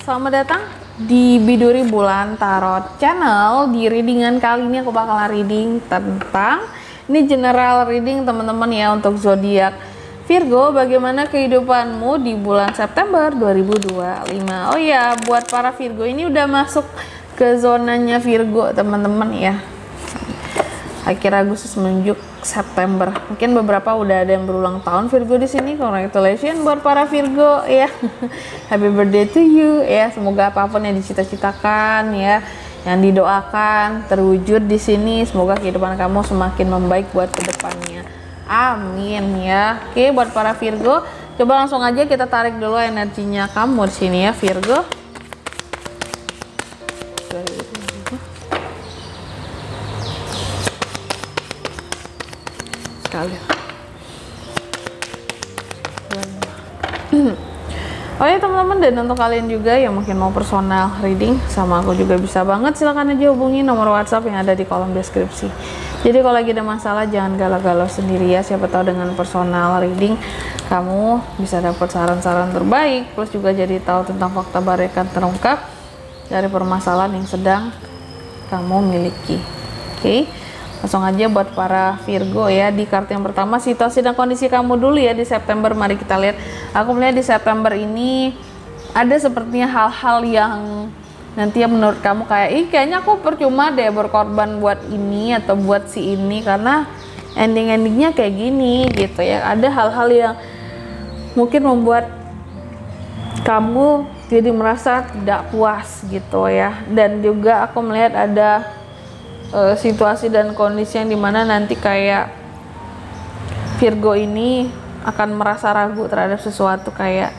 selamat datang di Biduri Bulan Tarot Channel. Di readingan kali ini aku bakalan reading tentang ini general reading teman-teman ya untuk zodiak Virgo. Bagaimana kehidupanmu di bulan September 2025. Oh ya, buat para Virgo ini udah masuk ke zonanya Virgo teman-teman ya. Akhir Agustus menuju September. Mungkin beberapa udah ada yang berulang tahun Virgo di sini. Congratulations buat para Virgo ya. Happy birthday to you ya. Semoga apapun yang dicita-citakan ya, yang didoakan terwujud di sini. Semoga kehidupan kamu semakin membaik buat kedepannya. Amin ya. Oke, buat para Virgo, coba langsung aja kita tarik dulu energinya kamu di sini ya Virgo. Oh ya teman-teman, dan untuk kalian juga yang mungkin mau personal reading sama aku juga bisa banget, silahkan aja hubungi nomor WhatsApp yang ada di kolom deskripsi. Jadi kalau lagi ada masalah jangan galau-galau sendiri ya, siapa tahu dengan personal reading kamu bisa dapat saran-saran terbaik, plus juga jadi tahu tentang fakta baru yang akan terungkap dari permasalahan yang sedang kamu miliki. Oke, langsung aja buat para Virgo ya. Di kartu yang pertama, situasi dan kondisi kamu dulu ya di September. Mari kita lihat. Aku melihat di September ini ada sepertinya hal-hal yang nanti ya menurut kamu kayak kayaknya aku percuma deh berkorban buat ini atau buat si ini karena ending-endingnya kayak gini gitu ya. Ada hal-hal yang mungkin membuat kamu jadi merasa tidak puas gitu ya. Dan juga aku melihat ada situasi dan kondisi yang dimana nanti kayak Virgo ini akan merasa ragu terhadap sesuatu, kayak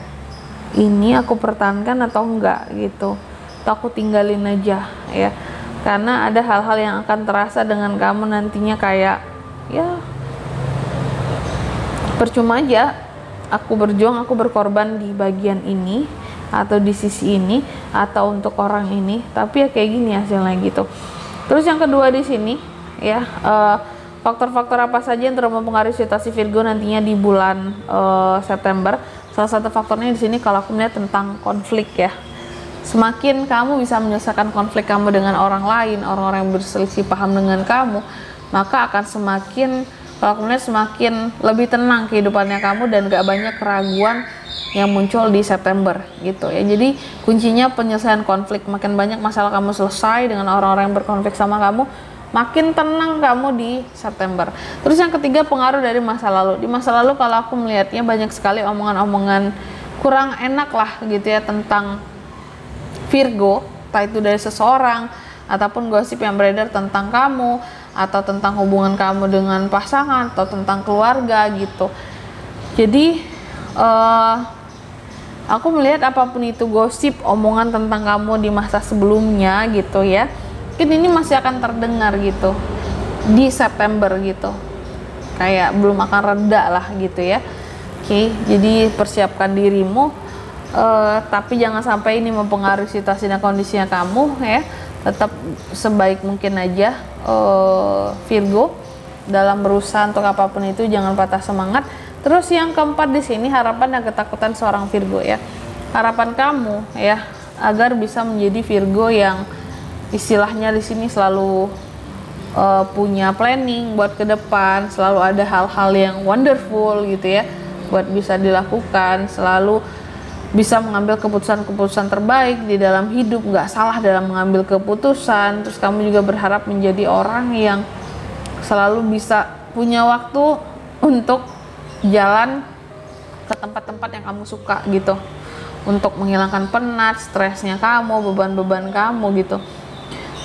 ini aku pertahankan atau enggak gitu, atau aku tinggalin aja ya, karena ada hal-hal yang akan terasa dengan kamu nantinya kayak ya percuma aja aku berjuang, aku berkorban di bagian ini atau di sisi ini atau untuk orang ini, tapi ya kayak gini hasilnya gitu. Terus yang kedua di sini ya, faktor-faktor apa saja yang terus mempengaruhi situasi Virgo nantinya di bulan September. Salah satu faktornya di sini kalau aku melihat tentang konflik ya. Semakin kamu bisa menyelesaikan konflik kamu dengan orang lain, orang-orang yang berselisih paham dengan kamu, maka akan semakin, kalau aku melihat semakin lebih tenang kehidupannya kamu dan gak banyak keraguan yang muncul di September gitu ya. Jadi kuncinya penyelesaian konflik. Makin banyak masalah kamu selesai dengan orang-orang yang berkonflik sama kamu, makin tenang kamu di September. Terus yang ketiga, pengaruh dari masa lalu. Di masa lalu kalau aku melihatnya banyak sekali omongan-omongan kurang enak lah gitu ya tentang Virgo, entah itu dari seseorang ataupun gosip yang beredar tentang kamu atau tentang hubungan kamu dengan pasangan atau tentang keluarga gitu. Jadi aku melihat apapun itu gosip, omongan tentang kamu di masa sebelumnya gitu ya, mungkin ini masih akan terdengar gitu di September gitu, kayak belum akan reda lah gitu ya. Oke, jadi persiapkan dirimu, tapi jangan sampai ini mempengaruhi situasi dan kondisinya kamu ya. Tetap sebaik mungkin aja Virgo dalam berusaha untuk apapun itu, jangan patah semangat. Terus yang keempat di sini, harapan dan ketakutan seorang Virgo ya. Harapan kamu ya agar bisa menjadi Virgo yang istilahnya di sini selalu punya planning buat ke depan, selalu ada hal-hal yang wonderful gitu ya buat bisa dilakukan, selalu bisa mengambil keputusan-keputusan terbaik di dalam hidup, nggak salah dalam mengambil keputusan. Terus kamu juga berharap menjadi orang yang selalu bisa punya waktu untuk jalan ke tempat-tempat yang kamu suka gitu, untuk menghilangkan penat, stresnya kamu, beban-beban kamu gitu.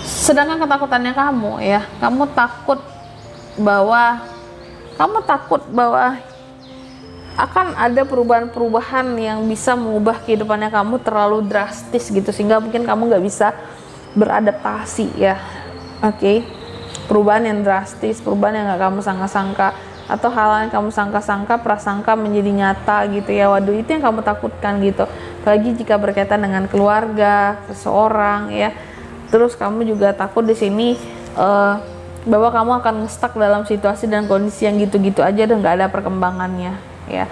Sedangkan ketakutannya kamu ya, kamu takut bahwa akan ada perubahan-perubahan yang bisa mengubah kehidupannya kamu terlalu drastis gitu, sehingga mungkin kamu nggak bisa beradaptasi ya. Oke, perubahan yang drastis, perubahan yang nggak kamu sangka-sangka, atau hal yang kamu sangka-sangka, prasangka menjadi nyata gitu ya. Waduh, itu yang kamu takutkan gitu. Apalagi jika berkaitan dengan keluarga, seseorang ya. Terus kamu juga takut di sini bahwa kamu akan nge-stuck dalam situasi dan kondisi yang gitu-gitu aja dan nggak ada perkembangannya ya.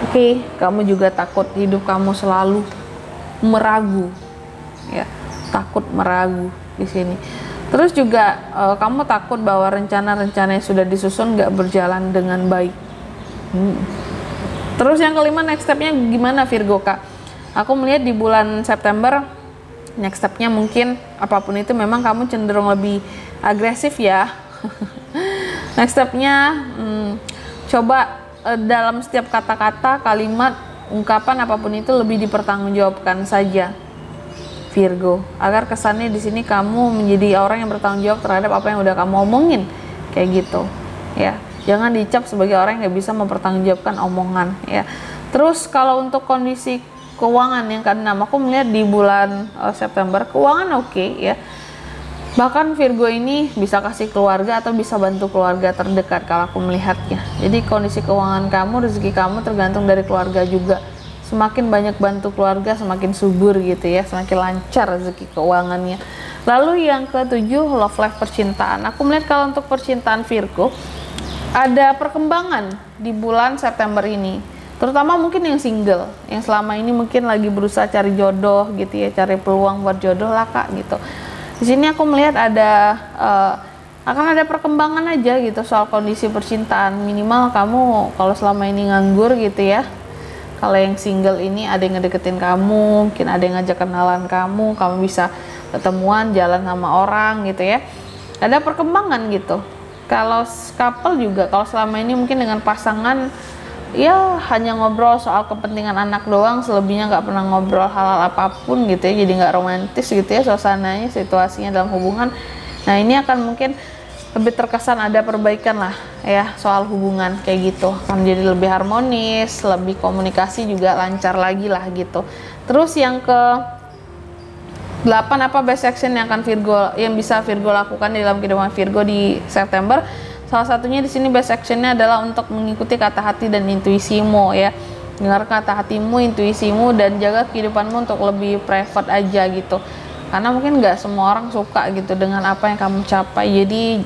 Oke, kamu juga takut hidup kamu selalu meragu, ya, takut meragu di sini. Terus juga kamu takut bahwa rencana-rencana yang sudah disusun nggak berjalan dengan baik. Terus yang kelima, next stepnya gimana Virgo Kak? Aku melihat di bulan September next stepnya mungkin apapun itu memang kamu cenderung lebih agresif ya. Next stepnya coba dalam setiap kata-kata, kalimat, ungkapan apapun itu lebih dipertanggungjawabkan saja Virgo, agar kesannya di sini kamu menjadi orang yang bertanggung jawab terhadap apa yang udah kamu omongin, kayak gitu ya. Jangan dicap sebagai orang yang nggak bisa mempertanggungjawabkan omongan ya. Terus kalau untuk kondisi keuangan yang keenam, aku melihat di bulan September keuangan oke ya. Bahkan Virgo ini bisa kasih keluarga atau bisa bantu keluarga terdekat kalau aku melihatnya. Jadi kondisi keuangan kamu, rezeki kamu tergantung dari keluarga juga. Semakin banyak bantu keluarga, semakin subur gitu ya, semakin lancar rezeki keuangannya. Lalu yang ketujuh, love life, percintaan. Aku melihat kalau untuk percintaan Virgo, ada perkembangan di bulan September ini. Terutama mungkin yang single, yang selama ini mungkin lagi berusaha cari jodoh gitu ya, cari peluang buat jodoh lah Kak gitu. Di sini aku melihat akan ada perkembangan aja gitu soal kondisi percintaan. Minimal kamu kalau selama ini nganggur gitu ya, kalau yang single ini ada yang ngedeketin kamu, mungkin ada yang ngajak kenalan kamu bisa ketemuan, jalan sama orang gitu ya. Ada perkembangan gitu. Kalau couple juga, kalau selama ini mungkin dengan pasangan ya hanya ngobrol soal kepentingan anak doang, selebihnya nggak pernah ngobrol hal-hal apapun gitu ya, jadi nggak romantis gitu ya suasananya, situasinya dalam hubungan. Nah ini akan mungkin lebih terkesan ada perbaikan lah ya soal hubungan kayak gitu, akan jadi lebih harmonis, lebih komunikasi juga lancar lagi lah gitu. Terus yang ke 8, apa best action yang bisa Virgo lakukan di dalam kehidupan Virgo di September? Salah satunya di sini best actionnya adalah untuk mengikuti kata hati dan intuisimu ya. Dengar kata hatimu, intuisimu, dan jaga kehidupanmu untuk lebih private aja gitu. Karena mungkin nggak semua orang suka gitu dengan apa yang kamu capai. Jadi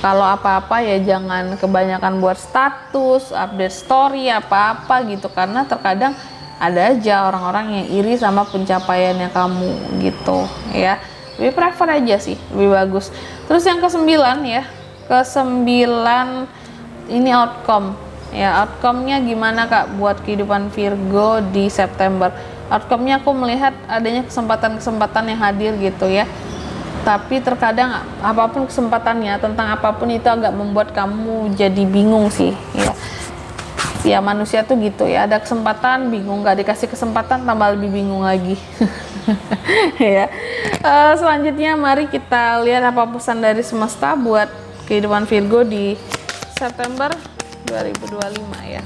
kalau apa-apa ya jangan kebanyakan buat status, update story, apa-apa gitu. Karena terkadang ada aja orang-orang yang iri sama pencapaiannya kamu gitu ya. Lebih private aja sih, lebih bagus. Terus yang ke-9 ya. Ke-9 ini outcome ya, outcome-nya gimana Kak buat kehidupan Virgo di September? Outcome-nya aku melihat adanya kesempatan-kesempatan yang hadir gitu ya, tapi terkadang apapun kesempatannya, tentang apapun itu agak membuat kamu jadi bingung sih ya, manusia tuh gitu ya, ada kesempatan bingung, nggak dikasih kesempatan tambah lebih bingung lagi. Ya. Selanjutnya mari kita lihat apa pesan dari semesta buat kehidupan Virgo di September 2025 ya.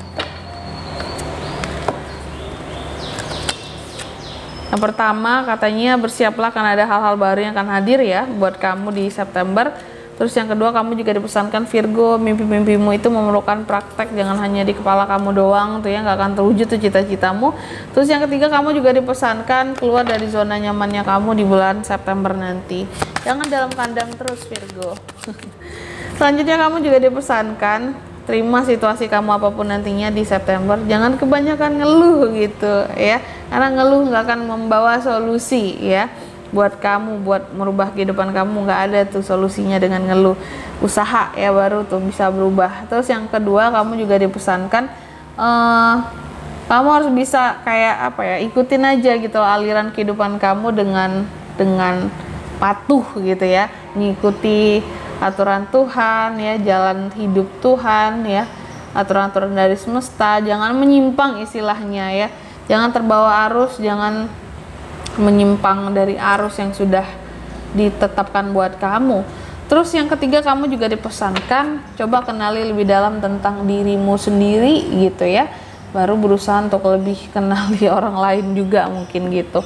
Yang pertama katanya bersiaplah karena ada hal-hal baru yang akan hadir ya buat kamu di September. Terus yang kedua, kamu juga dipesankan Virgo, mimpi-mimpimu itu memerlukan praktek, jangan hanya di kepala kamu doang tuh ya, nggak akan terwujud tuh cita-citamu. Terus yang ketiga, kamu juga dipesankan keluar dari zona nyamannya kamu di bulan September nanti. Jangan dalam kandang terus Virgo. Selanjutnya kamu juga dipesankan terima situasi kamu apapun nantinya di September, jangan kebanyakan ngeluh gitu ya, karena ngeluh nggak akan membawa solusi ya buat kamu, buat merubah kehidupan kamu. Nggak ada tuh solusinya dengan ngeluh, usaha ya baru tuh bisa berubah. Terus yang kedua, kamu juga dipesankan kamu harus bisa kayak apa ya, ikutin aja gitu aliran kehidupan kamu dengan patuh gitu ya, mengikuti aturan Tuhan ya, jalan hidup Tuhan ya, aturan-aturan dari semesta. Jangan menyimpang istilahnya ya, jangan terbawa arus, jangan menyimpang dari arus yang sudah ditetapkan buat kamu. Terus yang ketiga, kamu juga dipesankan coba kenali lebih dalam tentang dirimu sendiri gitu ya, baru berusaha untuk lebih kenali orang lain juga mungkin gitu.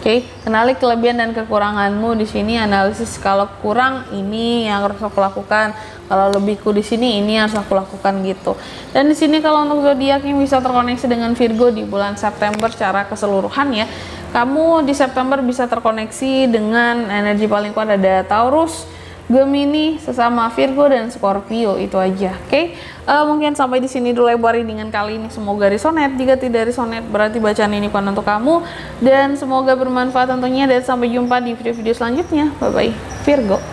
Oke, kenali kelebihan dan kekuranganmu di sini, analisis kalau kurang ini yang harus aku lakukan, kalau lebihku di sini ini yang harus aku lakukan gitu. Dan di sini kalau untuk zodiak yang bisa terkoneksi dengan Virgo di bulan September secara keseluruhan ya, kamu di September bisa terkoneksi dengan energi paling kuat ada Taurus, Gemini, sesama Virgo dan Scorpio. Itu aja. Oke. Mungkin sampai di sini dulu lebar readingan kali ini. Semoga resonate. Jika tidak resonate berarti bacaan ini bukan untuk kamu, dan semoga bermanfaat tentunya, dan sampai jumpa di video-video selanjutnya. Bye bye Virgo.